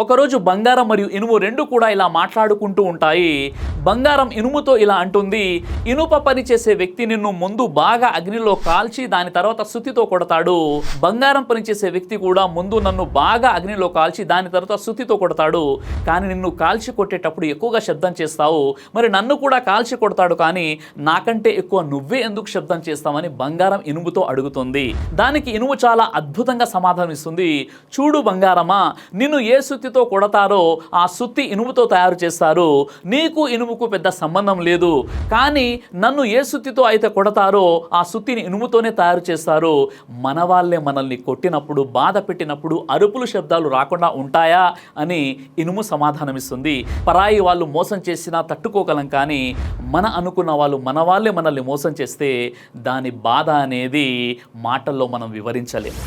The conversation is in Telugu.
ఒకరోజు బంగారం మరియు ఇనుము రెండు కూడా ఇలా మాట్లాడుకుంటూ ఉంటాయి. బంగారం ఇనుముతో ఇలా అంటుంది, ఇనుప పని చేసే వ్యక్తి నిన్ను ముందు బాగా అగ్నిలో కాల్చి దాని తర్వాత సుత్తితో కొడతాడు. బంగారం పని చేసే వ్యక్తి కూడా ముందు నన్ను బాగా అగ్నిలో కాల్చి దాని తర్వాత సుత్తితో కొడతాడు. కానీ నిన్ను కాల్చి కొట్టేటప్పుడు ఎక్కువగా శబ్దం చేస్తావు, మరి నన్ను కూడా కాల్చి కొడతాడు, కానీ నాకంటే ఎక్కువ నువ్వే ఎందుకు శబ్దం చేస్తావని బంగారం ఇనుముతో అడుగుతుంది. దానికి ఇనుము చాలా అద్భుతంగా సమాధానం ఇస్తుంది. చూడు బంగారమా, నిన్ను ఏ సుత్తితో కొడతారో ఆ సుత్తి ఇనుముతో తయారు చేస్తారు. నీకు ఇనుముకు పెద్ద సంబంధం లేదు, కానీ నన్ను ఏ సుత్తితో అయితే కొడతారో ఆ సుత్తిని ఇనుముతోనే తయారు చేస్తారు. మన వాళ్ళే మనల్ని కొట్టినప్పుడు, బాధ పెట్టినప్పుడు అరుపులు శబ్దాలు రాకుండా ఉంటాయా అని ఇనుము సమాధానమిస్తుంది. పరాయి వాళ్ళు మోసం చేసినా తట్టుకోగలం, కానీ మన అనుకున్న వాళ్ళు, మన వాళ్ళే మనల్ని మోసం చేస్తే దాని బాధ అనేది మాటల్లో మనం వివరించలేం.